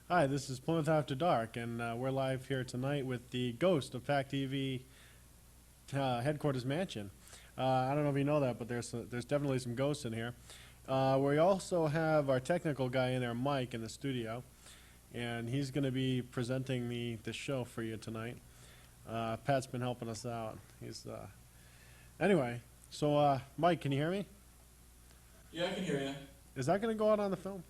Hi, this is Plymouth After Dark, and we're live here tonight with the ghost of Pac TV headquarters mansion. I don't know if you know that, but there's definitely some ghosts in here. We also have our technical guy in there, Mike, in the studio, and he's going to be presenting the show for you tonight. Pat's been helping us out. Anyway, so Mike, can you hear me? Yeah, I can hear you. Is that going to go out on the film?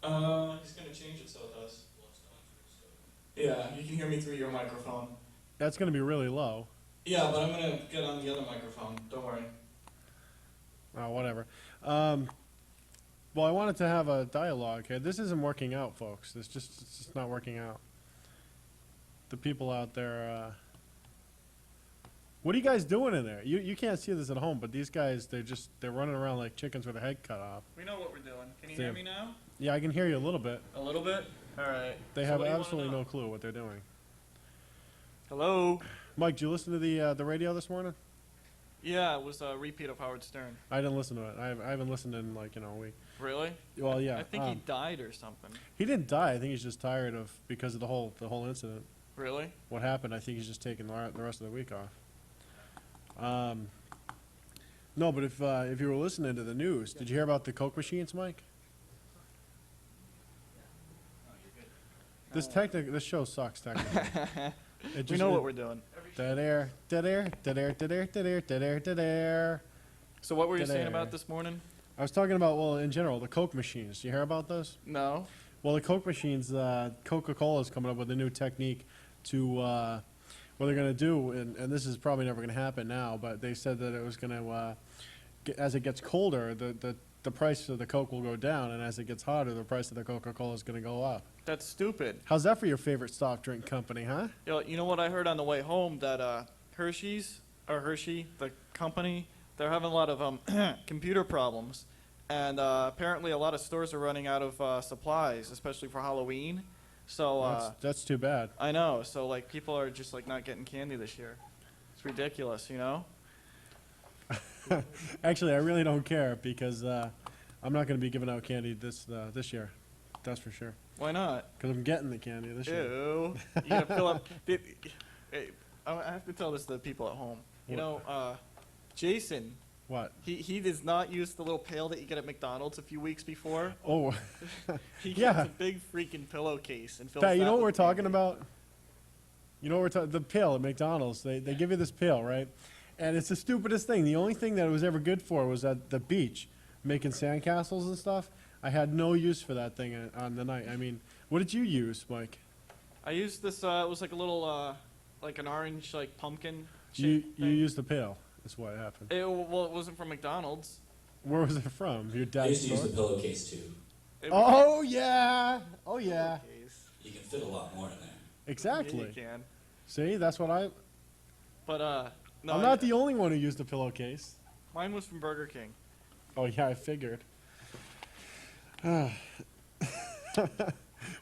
He's gonna change it so it does. Yeah, you can hear me through your microphone. That's going to be really low. Yeah, but I'm gonna get on the other microphone. Don't worry. Oh, whatever. Well, I wanted to have a dialogue here. This isn't working out, folks. It's just not working out. The people out there, what are you guys doing in there? You can't see this at home, but these guys, they're running around like chickens with their head cut off. We know what we're doing. Can you Sam. hear me now? Yeah, I can hear you a little bit. A little bit? Alright. They have absolutely no clue what they're doing. Hello? Mike, did you listen to the radio this morning? Yeah, it was a repeat of Howard Stern. I didn't listen to it. I haven't listened in like a week. Really? Well, yeah. I think he died or something. He didn't die. I think he's just tired because of the whole incident. Really? What happened? I think he's just taking the rest of the week off. No, but if you were listening to the news, did you hear about the Coke machines, Mike? This show sucks technically. We know what we're doing. Dead air, dead air, dead air, dead air, dead air, dead air, dead air. So what were you Dead saying air. about this morning? I was talking about, well, in general, the Coke machines. Do you hear about those? No. Well, the Coke machines, Coca-Cola is coming up with a new technique to what they're going to do, and this is probably never going to happen now, but they said that it was going to, as it gets colder, the price of the Coke will go down, and as it gets hotter, the price of the Coca-Cola is going to go up. That's stupid. How's that for your favorite soft drink company, huh? You know what I heard on the way home? That Hershey, the company, they're having a lot of computer problems. And apparently a lot of stores are running out of supplies, especially for Halloween. So That's too bad. I know. So like people are just like not getting candy this year. It's ridiculous, you know? Actually, I really don't care because I'm not going to be giving out candy this year. That's for sure. Why not? Because I'm getting the candy this year. Ew. You gotta fill up. Hey, I have to tell this to the people at home. You What? know, Jason, What? he does not use the little pail that you get at McDonald's a few weeks before. Oh, He Yeah. gets a big freaking pillowcase and fills Pat, you that know what with we're talking candy. about? You know what we're talking, the pill at McDonald's. They give you this pill, right? And it's the stupidest thing. The only thing that it was ever good for was at the beach, making sandcastles and stuff. I had no use for that thing on the night. I mean, what did you use, Mike? I used this. It was like a little, like an orange, like pumpkin. You shaped you thing. used the pill. That's what happened. Well, it wasn't from McDonald's. Where was it from? Your I dad's used to use store? the pillowcase too. It Oh yeah, oh was a yeah, pillowcase. You can fit a lot more in there. Yeah, exactly. you can. See, that's what But no, I'm not the only one who used a pillowcase. Mine was from Burger King. Oh yeah, I figured.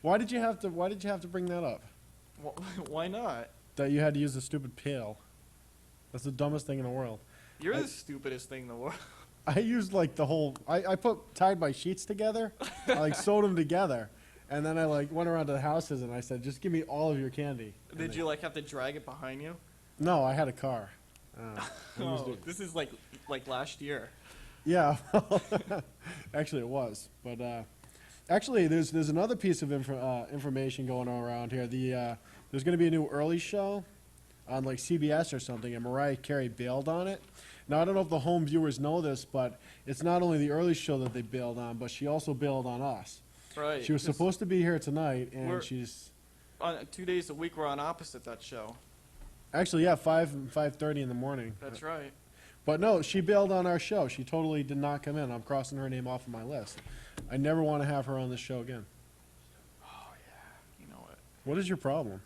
Why did you have to bring that up? Why not? That you had to use a stupid pill. That's the dumbest thing in the world. You're I- the stupidest thing in the world. I used like the whole. I tied my sheets together. I like sewed them together, and then I like went around to the houses and I said, "Just give me all of your candy." And Did they- you like have to drag it behind you? No, I had a car. I used Oh, it. this is like last year. Yeah, actually it was, but actually there's another piece of information going on around here. There's going to be a new early show on like CBS or something, and Mariah Carey bailed on it. Now I don't know if the home viewers know this, but it's not only the early show that they bailed on, but she also bailed on us. Right. She was 'cause supposed to be here tonight, and We're- she's on 2 days a week we're on opposite that show. actually 5:30 in the morning. That's right. But no, she bailed on our show. She totally did not come in. I'm crossing her name off of my list. I never want to have her on this show again. Oh yeah. You know it. What is your problem?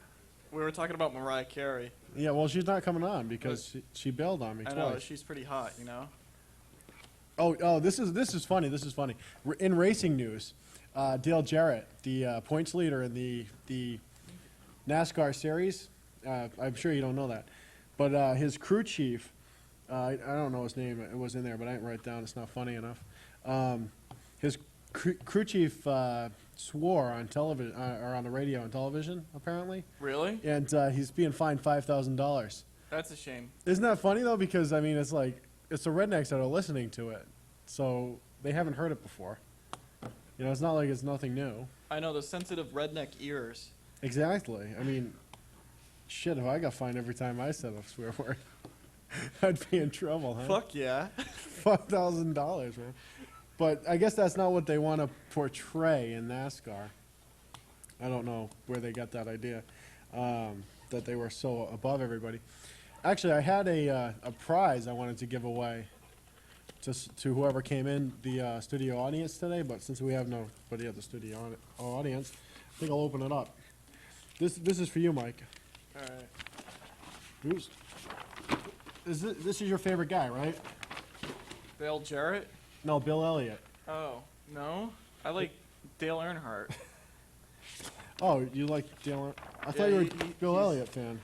We were talking about Mariah Carey. Yeah, well, she's not coming on because she bailed on me I know twice. she's pretty hot. You know. Oh, this is funny. This is funny. In racing news, Dale Jarrett, the points leader in the NASCAR series, I'm sure you don't know that, but his crew chief, I don't know his name. It was in there, but I didn't write it down. It's not funny enough. His Crew chief swore on television or on the radio and television apparently, Really? and he's being fined $5,000. That's a shame. Isn't that funny though? Because I mean, it's like it's the rednecks that are listening to it, so they haven't heard it before. You know, it's not like it's nothing new. I know, the sensitive redneck ears. Exactly. I mean, shit. If I got fined every time I said a swear word, I'd be in trouble, huh? Fuck yeah. $5,000, man. But I guess that's not what they want to portray in NASCAR. I don't know where they got that idea, that they were so above everybody. Actually, I had a prize I wanted to give away to whoever came in the studio audience today, but since we have nobody at the studio audience, I think I'll open it up. This is for you, Mike. All right. Who's, this is your favorite guy, right? Dale Jarrett? No, Bill Elliott. Oh, no? I like Dale Earnhardt. Oh, you like Dale? I thought Yeah, you were he- Bill he's- Elliott fan.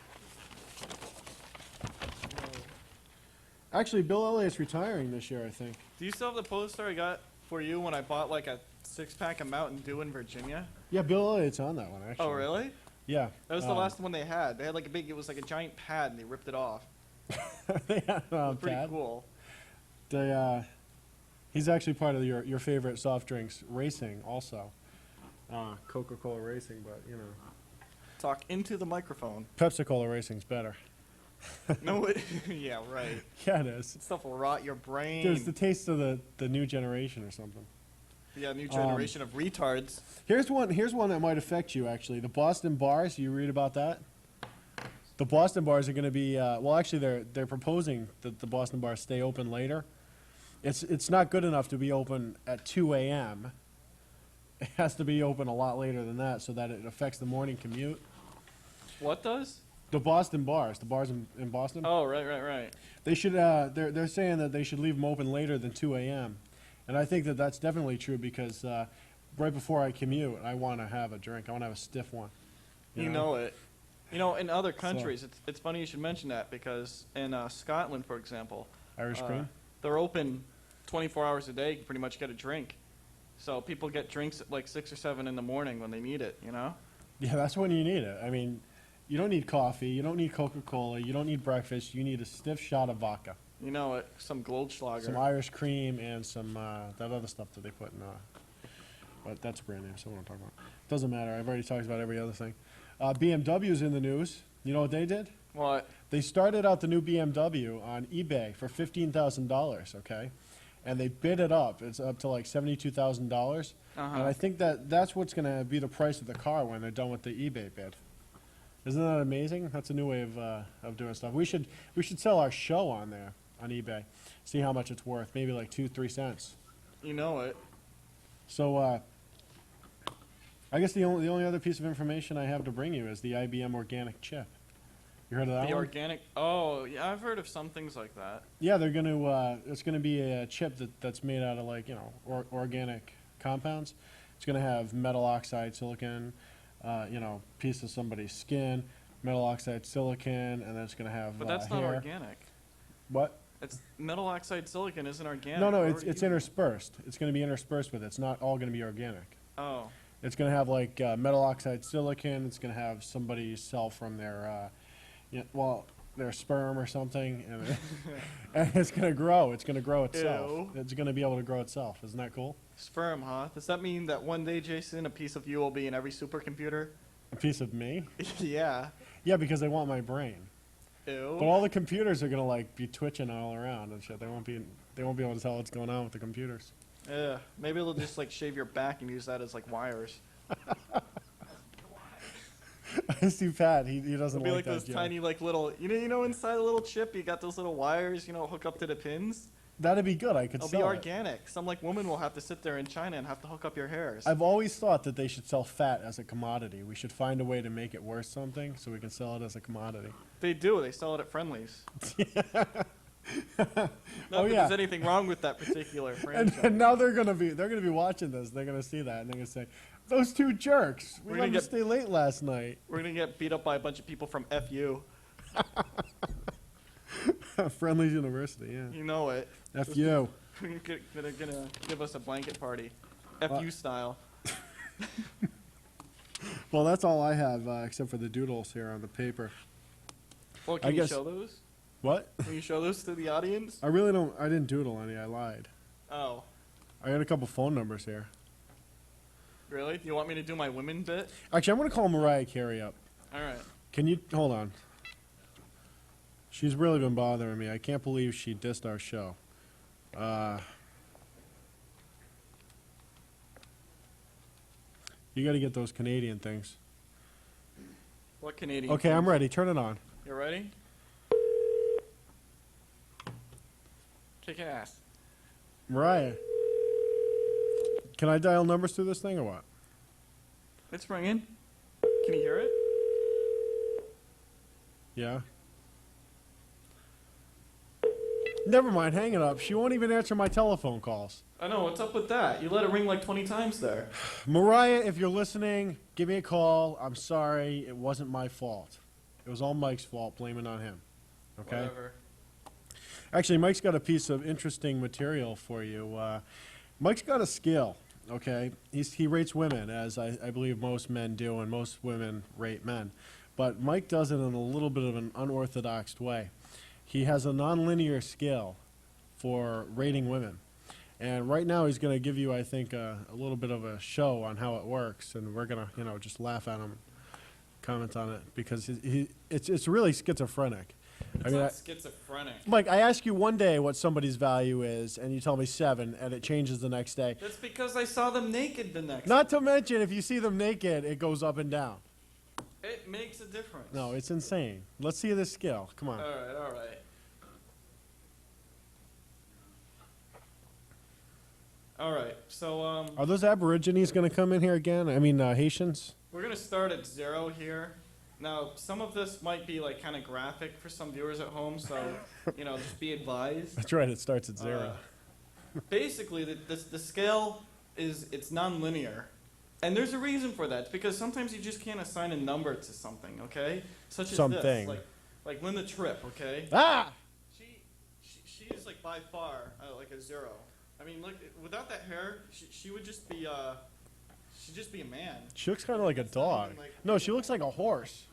Actually, Bill Elliott's retiring this year, I think. Do you still have the poster I got for you when I bought like a 6-pack of Mountain Dew in Virginia? Yeah, Bill Elliott's on that one, actually. Oh, really? Yeah. That was the last one they had. They had like a big, it was like a giant pad and they ripped it off. They had, Pretty Pat. cool. They, he's actually part of your favorite soft drinks racing, also. Coca-Cola Racing, but, you know. Talk into the microphone. Pepsi-Cola Racing's better. No, yeah, right. Yeah, it is. Stuff will rot your brain. There's the taste of the new generation or something. Yeah, new generation of retards. Here's one that might affect you, actually. The Boston bars, you read about that? The Boston bars are going to be, well, actually, they're proposing that the Boston bars stay open later. It's not good enough to be open at 2 a.m. It has to be open a lot later than that so that it affects the morning commute. What does? The Boston bars, the bars in Boston, Oh, right. they should, they're saying that they should leave them open later than 2 a.m. And I think that that's definitely true because right before I commute, I want to have a drink. I want to have a stiff one. You know it. You know, in other countries, it's funny you should mention that because in Scotland, for example, Irish cream? they're open 24 hours a day. You can pretty much get a drink. So people get drinks at like 6 or 7 in the morning when they need it, you know? Yeah, that's when you need it. I mean, you don't need coffee, you don't need Coca-Cola, you don't need breakfast, you need a stiff shot of vodka. You know it. Some Goldschlager. Some Irish cream and some, that other stuff that they put in, but that's a brand name, so we don't talk about it. Doesn't matter, I've already talked about every other thing. BMW's in the news. You know what they did? What? They started out the new BMW on eBay for $15,000, okay? And they bid it up. It's up to like $72,000. And I think that's what's going to be the price of the car when they're done with the eBay bid. Isn't that amazing? That's a new way of doing stuff. We should sell our show on there on eBay. See how much it's worth. Maybe like 2-3 cents. You know it. So I guess the only other piece of information I have to bring you is the IBM organic chip. You heard of that The one? organic. Oh, yeah, I've heard of some things like that. Yeah, they're going to. It's going to be a chip that's made out of like organic compounds. It's going to have metal oxide, silicon, piece of somebody's skin, metal oxide, silicon, and then it's going to have. But that's not hair. organic. What? It's metal oxide silicon isn't organic. No, Where it's would you- interspersed. It's going to be interspersed with it. It's not all going to be organic. Oh, It's going to have like metal oxide, silicon. It's going to have somebody's cell from their, their sperm or something, and, and it's going to grow. It's going to grow itself. Ew. It's going to be able to grow itself. Isn't that cool? sperm, huh? Does that mean that one day, Jason, a piece of you will be in every supercomputer? A piece of me? Yeah. Yeah, because they want my brain. Ew. But all the computers are going to like be twitching all around and shit. They won't be able to tell what's going on with the computers. Yeah. Maybe they'll just like shave your back and use that as like wires. I see Pat. He doesn't It'll be like that those joke. tiny like little you know inside a little chip you got those little wires hook up to the pins. That'd be good. I could It'll sell be it. organic. Some like woman will have to sit there in China and have to hook up your hairs. I've always thought that they should sell fat as a commodity. We should find a way to make it worth something so we can sell it as a commodity. They do. They sell it at Friendlies. Not Oh, that yeah. there's anything wrong with that particular And, franchise. and now they're gonna be watching this. They're gonna see that and they're gonna say, "Those two jerks. We We're let gonna them stay late last night." We're gonna get beat up by a bunch of people from FU. Friendly's University, yeah. You know it. F you. They're gonna give us a blanket party. FU style. Well, that's all I have, except for the doodles here on the paper. Well, I can you guess- show those? What? Can you show those to the audience? I really don't. I didn't doodle any. I lied. Oh, I got a couple phone numbers here. really? Do you want me to do my women bit? Actually, I'm gonna call Mariah Carey up. All right. Can you hold on? She's really been bothering me. I can't believe she dissed our show. You got to get those Canadian things. What Canadian? Okay, I'm things? ready. Turn it on. You ready? Kick ass. Mariah, can I dial numbers through this thing or what? It's ringing. Can you hear it? Yeah. Never mind. Hang it up. She won't even answer my telephone calls. I know. What's up with that? You let it ring like 20 times there. Mariah, if you're listening, give me a call. I'm sorry. It wasn't my fault. It was all Mike's fault. Blame it on him. Okay? Whatever. Actually, Mike's got a piece of interesting material for you. Mike's got a skill, okay? He rates women, as I believe most men do, and most women rate men. But Mike does it in a little bit of an unorthodox way. He has a nonlinear skill for rating women. And right now he's going to give you, I think, a little bit of a show on how it works, and we're going to, just laugh at him, comment on it, because it's really schizophrenic. It's not schizophrenic. Mike, I ask you one day what somebody's value is, and you tell me 7, and it changes the next day. That's because I saw them naked the next. Not to mention, if you see them naked, it goes up and down. It makes a difference. No, it's insane. Let's see this skill. Come on. All right. All right. All right. So Are those Aborigines going to come in here again? I mean, Haitians? we're gonna start at 0 here. Now, some of this might be like kind of graphic for some viewers at home, so just be advised. That's right, it starts at 0. Basically, the scale it's non-linear, and there's a reason for that. It's because sometimes you just can't assign a number to something, okay? Such as Something. this, like Linda Tripp, okay? Ah! She is like by far like a 0. I mean, look, without that hair, she would just be she'd just be a man. She looks kind of like a It's not dog. even like- No, she looks like a horse.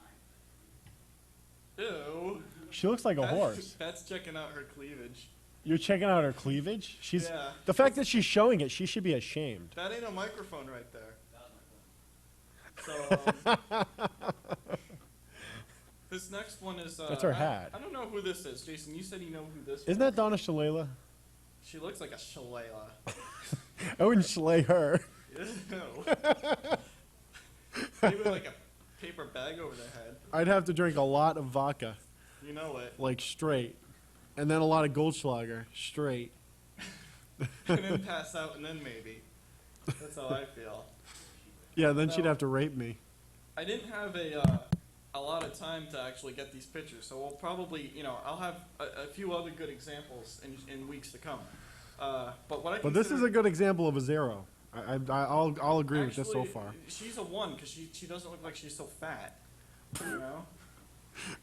Ew. She looks like a That's- horse. That's checking out her cleavage. You're checking out her cleavage? Yeah. The fact that she's showing it, she should be ashamed. That ain't a microphone right there. So, this next one is. That's her hat. I don't know who this is. Jason, you said you know who this Isn't that Donna Shalala? She looks like a shillelagh. I wouldn't slay her. Ew. Maybe like a paper bag over their head. I'd have to drink a lot of vodka, You know it. like straight, and then a lot of Goldschlager, straight. And then pass out, and then maybe. That's how I feel. Yeah, then she'd No. have to rape me. I didn't have a lot of time to actually get these pictures, so we'll probably, I'll have a few other good examples in weeks to come. But what I But this is a good example of a 0. I'll agree with this so actually, far. She's a 1 because she doesn't look like she's so fat. You know.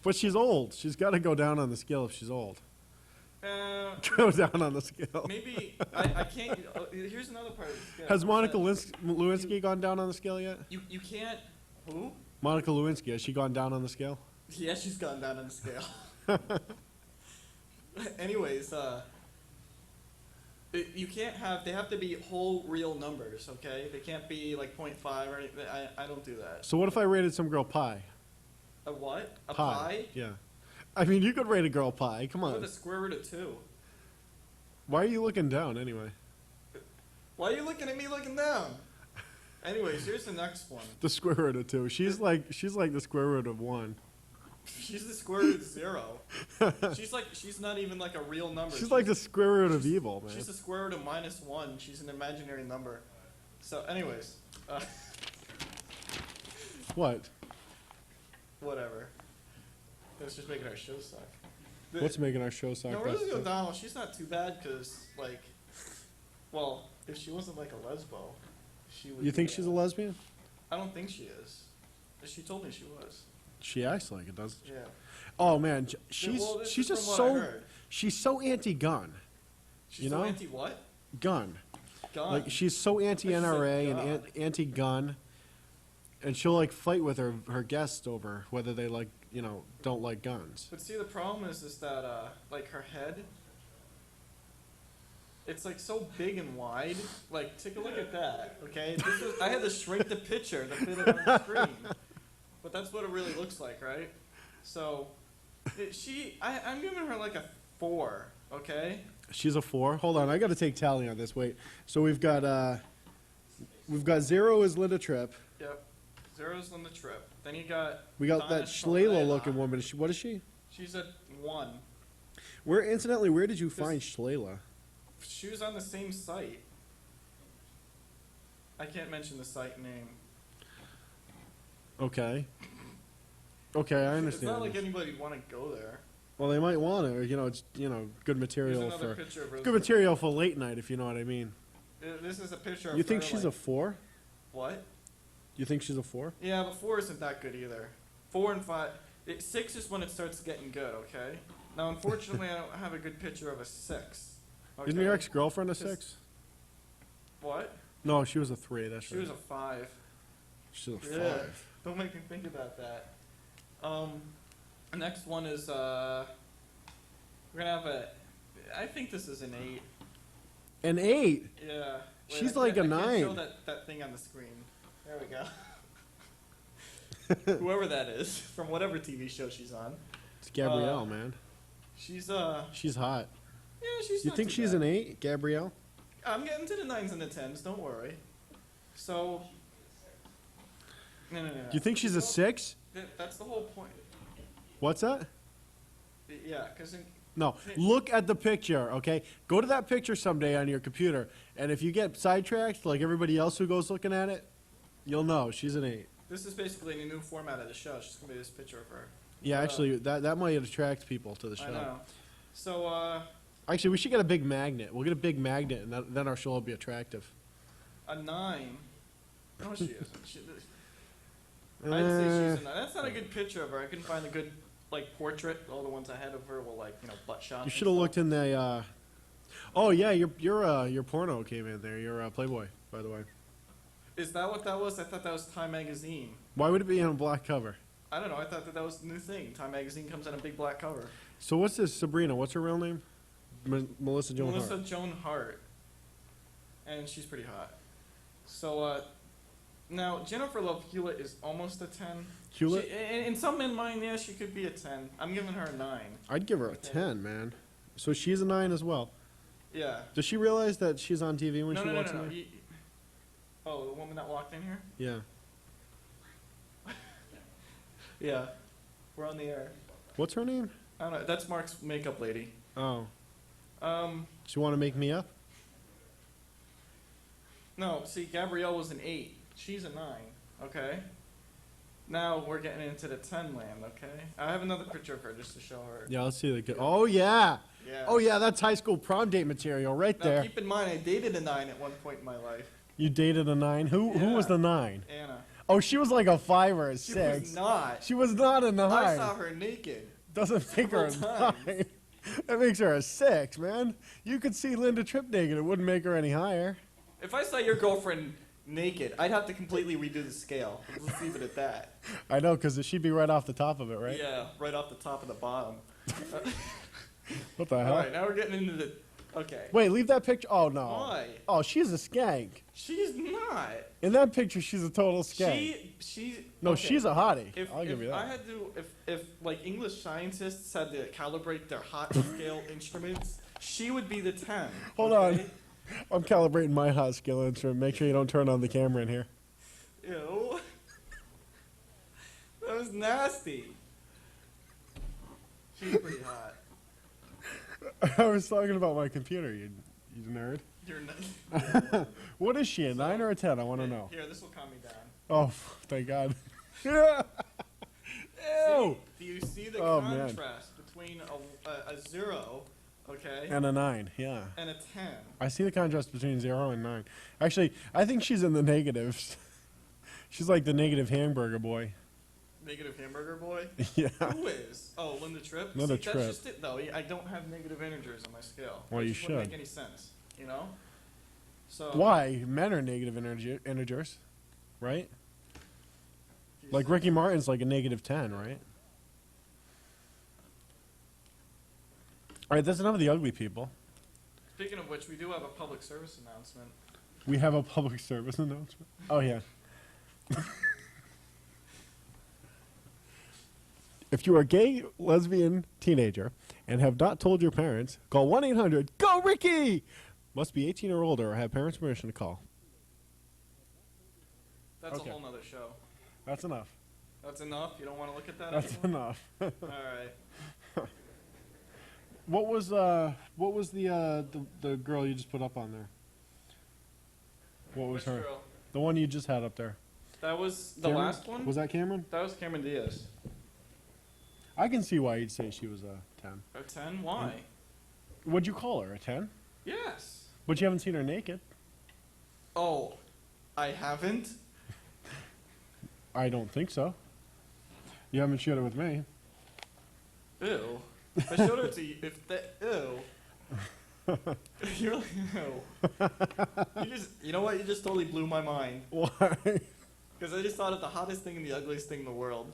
But she's old. She's got to go down on the scale if she's old. Go down on the scale. Maybe I can't. Here's another part of the scale. Has Monica What's Lewinsky gone down on the scale yet? that? You can't. Who? Monica Lewinsky, has she gone down on the scale? Yeah, she's gone down on the scale. Anyways, you can't have. They have to be whole real numbers. Okay, they can't be like 0.5 or anything. I don't do that. So what if I rated some girl pi? A what? A pie? Yeah. I mean, you could rate a girl pi. Come With on. a square root of 2. Why are you looking down anyway? Why are you looking at me looking down? Anyways, here's the next one. The square root of 2. She's like the square root of 1. She's the square root of 0. She's not even like a real number. She's like the square root of evil, man. She's the square root of -1. She's an imaginary number. So, anyways, What? whatever. That's just making our show suck. What's making our show suck? No, That's Rosie the- O'Donnell, she's not too bad because, well, if she wasn't like a lesbo, she would. You think be, she's a lesbian? I don't think she is. She told me she was. She acts like it, doesn't she? Yeah. Oh man, Well, this she's is just from what I so heard. she's so anti-gun. She's You so know? anti what? Gun. gun. Like, she's so anti-NRA and God. anti-gun, and she'll, like, fight with her guests over whether they, like, don't like guns. But see, the problem is that like her head, it's like so big and wide. Like, take a look at that. Okay, I had to shrink the picture to fit it on the screen, but that's what it really looks like, right? So, I'm giving her like a 4. Okay. She's a 4? Hold on, I gotta take tally on this. Wait. So we've got 0 is Linda Tripp. Yep. 0's on the trip. Then you got. We got Donna that Shlayla-looking Shalala. woman. What is she? She's a 1. Incidentally, where did you find Shlayla? She was on the same site. I can't mention the site name. Okay. Okay, I understand. It's not like anybody would want to go there. Well, they might want to. It's good Here's material another for picture of her. good material for late night, if you know what I mean. This is a picture of You think her, she's like, a 4? What? You think she's a 4? Yeah, but 4 isn't that good either. 4 and 5. 6 is when it starts getting good, okay? Now, unfortunately, I don't have a good picture of a 6. Okay? Isn't your ex-girlfriend a Because- 6? What? No, she was a 3. That's She right. was a 5. She's a 5. Yeah. Don't make me think about that. The next one is, we're gonna have I think this is an 8. An 8. Yeah. She's I like can't- a I can't show 9. that thing on the screen. There we go. Whoever that is, from whatever TV show she's on. It's Gabrielle, man. She's She's hot. yeah, she's You not think too she's bad. an 8, Gabrielle? I'm getting to the 9s and the 10s, don't worry. So no. Do you think she's a 6? That's the whole point. What's that? Yeah, because No. Look at the picture, okay? Go to that picture someday on your computer, and if you get sidetracked like everybody else who goes looking at it, you'll know she's an 8. this is basically a new format of the show. It's just gonna be this picture of her. Yeah, actually, that might attract people to the show. I know. So Actually, we should get a big magnet. We'll get a big magnet, and then our show will be attractive. a 9. No, she isn't. I'd say she's a 9. That's not a good picture of her. I couldn't find a good portrait. All the ones I had of her were butt shots. You should have looked in the. Oh yeah, your porno came in there. Your Playboy, by the way. Is that what that was? I thought that was Time Magazine. Why would it be on a black cover? I don't know. I thought that was the new thing. Time Magazine comes on a big black cover. So what's this, Sabrina? What's her real name? Melissa Joan Melissa Hart. Joan Hart. And she's pretty hot. So, now, Jennifer Love Hewitt is almost a 10. Hewlett? In some men's mind, yeah, she could be a 10. I'm giving her a 9. I'd give her a Okay. 10, man. So she's a 9 as well. Yeah. Does she realize that she's on TV when No, she no, no, walks no, in no. there? Oh, the woman that walked in here? Yeah. Yeah. We're on the air. What's her name? I don't know. That's Mark's makeup lady. Oh. Um, She want to make me up? no, see, Gabrielle was an 8. She's a 9. Okay? Now we're getting into the 10 land, okay? I have another picture of her just to show her. Yeah, let's see the. Oh yeah. Yeah. Oh yeah, that's high school prom date material right Now, there. keep in mind, I dated a 9 at one point in my life. You dated a 9. Who was Yeah. the 9? Anna. Oh, she was like a 5 or a She 6. was not. She was not a 9. I saw her naked. Doesn't make her a several 9. That makes her a 6, man. You could see Linda Tripp naked. It wouldn't make her any higher. If I saw your girlfriend naked, I'd have to completely redo the scale. Let's leave it at that. I know, because she'd be right off the top of it, right? Yeah, right off the top of the bottom. What the All hell? right, now we're getting into the. Okay. Wait, leave that picture. Oh, no. Why? Oh, she's a skank. She's not. In that picture, she's a total skank. She's. No, okay. she's a hottie. If, I'll give you that. I had to, if like English scientists had to calibrate their hot scale instruments, she would be the 10. Hold okay? on. I'm calibrating my hot skill instrument. Make sure you don't turn on the camera in here. Ew. That was nasty. She's pretty hot. I was talking about my computer, you nerd. You're not. What is she, a 9 or a 10? I want to know. Here, this will calm me down. Oh, thank God. Ew. See, do you see the Oh, man. contrast between a 0, okay, And a 9, yeah. and a 10? I see the contrast between 0 and 9. Actually, I think she's in the negatives. She's like the negative hamburger boy. Negative hamburger boy? Yeah. Who is? Oh, Linda Tripp? Linda See, Tripp. That's just it, though. I don't have negative integers on my scale. Well, It you just wouldn't should. make any sense, you know? So Why? Men are negative integers, right? Like Ricky Martin's like a -10, right? All right, that's enough of the ugly people. Speaking of which, we do have a public service announcement. We have a public service announcement. Oh, yeah. If you are a gay, lesbian teenager and have not told your parents, call 1-800-GO-RICKY! Must be 18 or older or have parents' permission to call. That's Okay. a whole nother show. That's enough. That's enough? You don't want to look at that That's anymore? enough. All right. What was the girl you just put up on there? What was Which her? girl? The one you just had up there. That was the Cameron? last one? Was that Cameron? That was Cameron Diaz. I can see why you'd say she was a 10. A 10? Why? What'd you call her? A 10? Yes. But you haven't seen her naked. Oh, I haven't? I don't think so. You haven't shared it with me. Ew. I showed it to you. If that, ew. You're like, ew. You know what? You just totally blew my mind. Why? Because I just thought of the hottest thing and the ugliest thing in the world.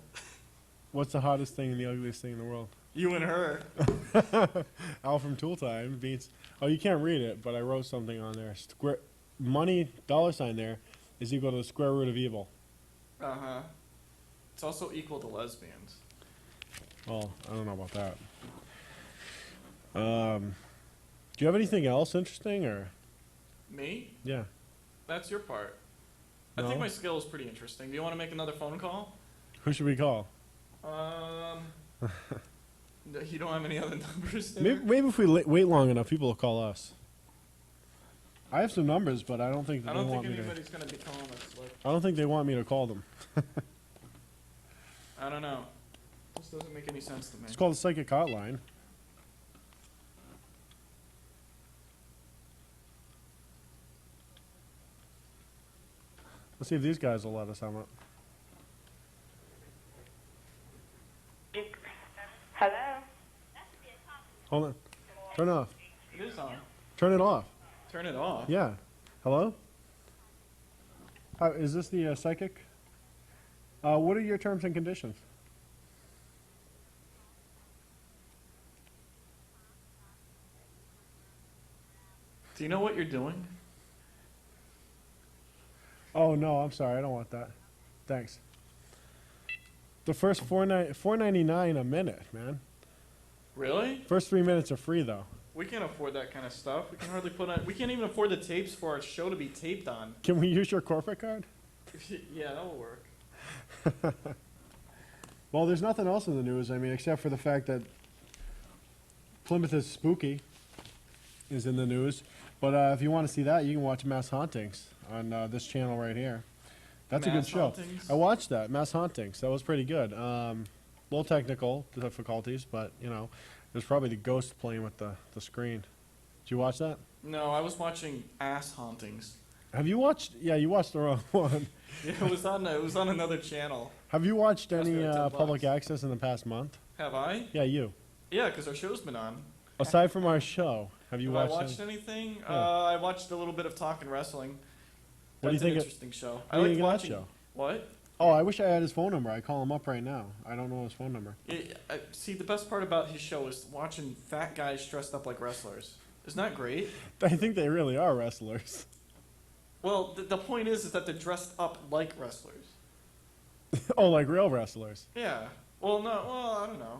What's the hottest thing and the ugliest thing in the world? You and her. Al from Tool Time beats. Oh, you can't read it, but I wrote something on there. Square money $ there is equal to the square root of evil. Uh-huh. It's also equal to lesbians. Well, I don't know about that. Do you have anything else interesting, or Me? yeah? That's your part. I No? think my skill is pretty interesting. Do you want to make another phone call? Who should we call? You don't have any other numbers there? Maybe if we wait long enough, people will call us. I have some numbers, but I don't think that I they don't want think me to. anybody's going to be calling us. Like, I don't think they want me to call them. I don't know. This doesn't make any sense to me. It's called the psychic hotline. Let's see if these guys will let us have it. Hello? Hold on. Turn it off. It is on. Turn it off. Turn it off. Yeah. Hello? Is this the psychic? What are your terms and conditions? Do you know what you're doing? Oh, no, I'm sorry. I don't want that. Thanks. The first $4.99 a minute, man. Really? First 3 minutes are free, though. We can't afford that kind of stuff. We can hardly put on. We can't even afford the tapes for our show to be taped on. Can we use your corporate card? Yeah, that will work. Well, there's nothing else in the news, I mean, except for the fact that Plymouth is spooky is in the news. But if you want to see that, you can watch Mass Hauntings on this channel right here. That's a good Mass show. Hauntings? I watched that, Mass Hauntings. That was pretty good. Little technical difficulties, but, you know, there's probably the ghost playing with the screen. Did you watch that? No, I was watching Ass Hauntings. Have you watched? Yeah, you watched the wrong one. Yeah, it was on. It was on another channel. Have you watched Cost me any like $10. public access in the past month? Have I? Yeah, you. Yeah, because our show's been on. Aside from our show, have you Have watched? I watched anything? Yeah. I watched a little bit of Talkin' Wrestling. What do you That's think an of- interesting show. What I do you like think of that watching. show? What? Oh, I wish I had his phone number. I call him up right now. I don't know his phone number. See, the best part about his show is watching fat guys dressed up like wrestlers. Isn't that great? I think they really are wrestlers. Well, the point is that they're dressed up like wrestlers. Oh, like real wrestlers. Yeah. Well, no. Well, I don't know.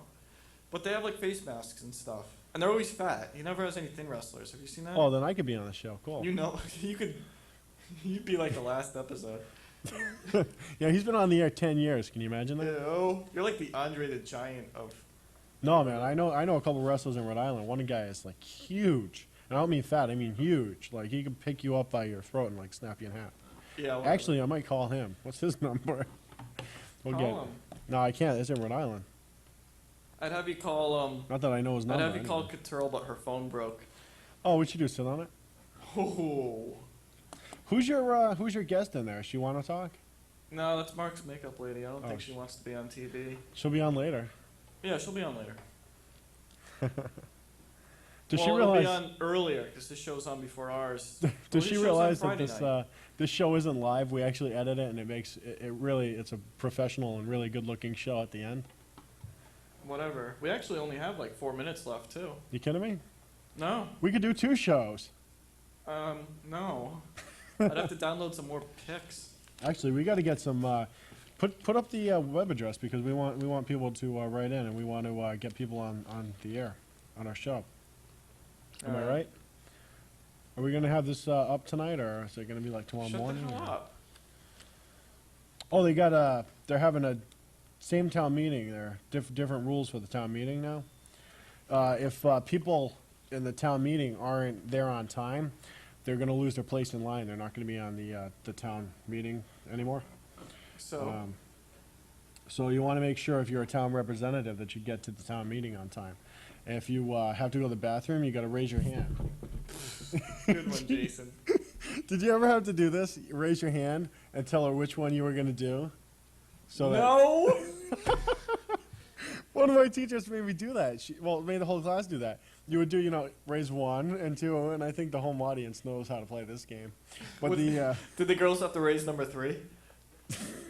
But they have like face masks and stuff, and they're always fat. He never has any thin wrestlers. Have you seen that? Oh, then I could be on the show. Cool. You know, you could. You'd be like the last episode. Yeah, he's been on the air 10 years. Can you imagine that? Ew. You're like the Andre the Giant of. No, man. I know a couple wrestlers in Rhode Island. One guy is like huge. And I don't mean fat. I mean huge. Like he could pick you up by your throat and like snap you in half. Yeah. Well, Actually, I might call him. What's his number? We'll call get. him. No, I can't. It's in Rhode Island. I'd have you call Not that I know his I'd number. have you call anyway. Caturl, but her phone broke. Oh, what you do? Sit on it. Oh. Who's your guest in there? She want to talk? No, that's Mark's makeup lady. I don't think Oh. she wants to be on TV. She'll be on later. Yeah, she'll be on later. Does well, she it'll be realize? on earlier because this show's on before ours. Does Well, she this show's on realize that Friday this night. this show isn't live? We actually edit it, and it makes it really it's a professional and really good looking show at the end. Whatever. We actually only have like 4 minutes left too. You kidding me? No. We could do 2 shows. No. I'd have to download some more pics. Actually, we got to get some. Put up the web address because we want people to write in, and we want to get people on the air on our show. Am I Alright. right? Are we gonna have this up tonight, or is it gonna be like tomorrow Shut morning? the hell or- up. Oh, they got they're having a same town meeting. There are different rules for the town meeting now. If people in the town meeting aren't there on time, they're gonna lose their place in line. They're not gonna be on the town meeting anymore. So, So you want to make sure if you're a town representative that you get to the town meeting on time. And if you have to go to the bathroom, you got to raise your hand. good one, Jason. Did you ever have to do this? Raise your hand and tell her which one you were going to do? So that No! one of my teachers made me do that. Made the whole class do that. You would do, raise 1 and 2, and I think the home audience knows how to play this game. But Would- Did the girls have to raise number 3?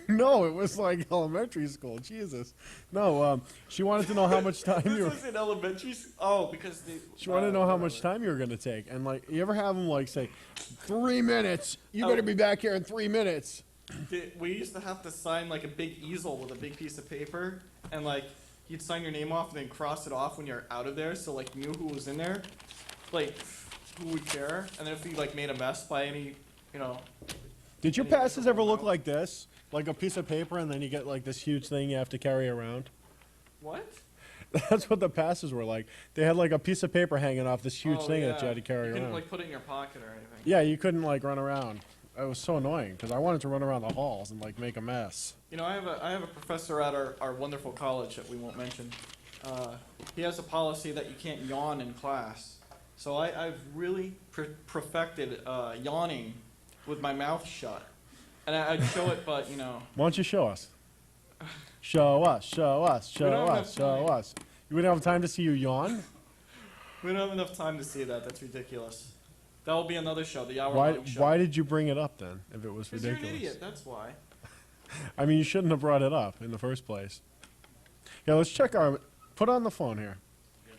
no, it was like elementary school. Jesus. No, she wanted to know how much time you This were. was in elementary school? Oh, because they... She wanted to know how much time you were going to take. And, you ever have them, say, 3 minutes. You better be back here in 3 minutes. We used to have to sign, a big easel with a big piece of paper. And, you'd sign your name off and then cross it off when you're out of there. So, you knew who was in there. Who would care? And then if you, made a mess by any, Did your passes ever look like this? Like a piece of paper, and then you get, this huge thing you have to carry around? What? That's what the passes were like. They had, a piece of paper hanging off this huge Oh, thing yeah. that you had to carry You around. couldn't, put it in your pocket or anything. Yeah, you couldn't, run around. It was so annoying, because I wanted to run around the halls and, make a mess. I have a professor at our wonderful college that we won't mention. He has a policy that you can't yawn in class. So I've really perfected yawning with my mouth shut. And I'd show it, but, Why don't you show us? Show us, show us, show don't have us, show time. us. You wouldn't have time to see you yawn? we don't have enough time to see that. That's ridiculous. That will be another show, the Why, hour-long show. why did you bring it up then, if it was Because you're an ridiculous? idiot, that's why. I mean, you shouldn't have brought it up in the first place. Yeah, let's check our... Put on the phone here.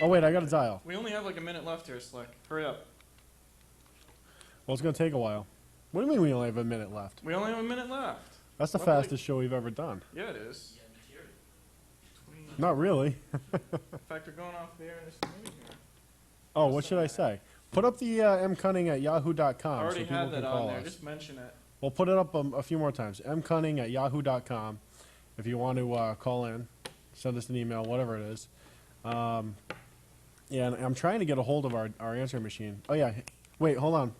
Oh, wait, I got to dial. We only have a minute left here, Slick. Hurry up. Well, it's going to take a while. What do you mean we only have a minute left? We only have a minute left. That's the Lovely. fastest show we've ever done. Yeah, it is. Not really. In fact, we're going off the air in just a minute here. Oh, what should I say? Put up the mcunning at yahoo.com I so already people had can that call on there. us. Just mention it. We'll put it up a few more times. mcunning at yahoo.com if you want to call in, send us an email, whatever it is. Yeah, and I'm trying to get a hold of our answering machine. Oh, yeah. Wait, hold on.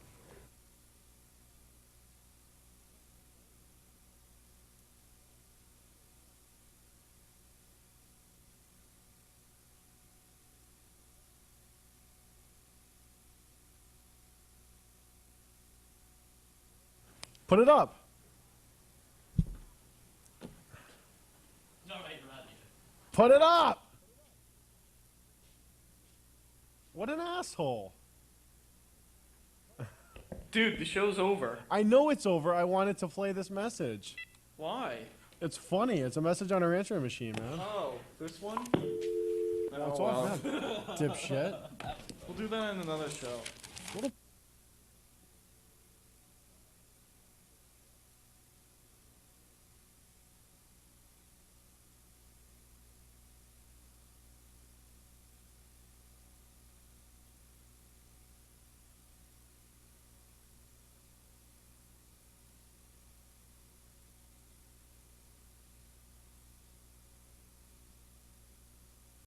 Put it up. Put it up. What an asshole. Dude, the show's over. I know it's over. I wanted to play this message. Why? It's funny. It's a message on our answering machine, man. Oh, this one? That's Oh, all, well. man. Dipshit. We'll do that in another show. What a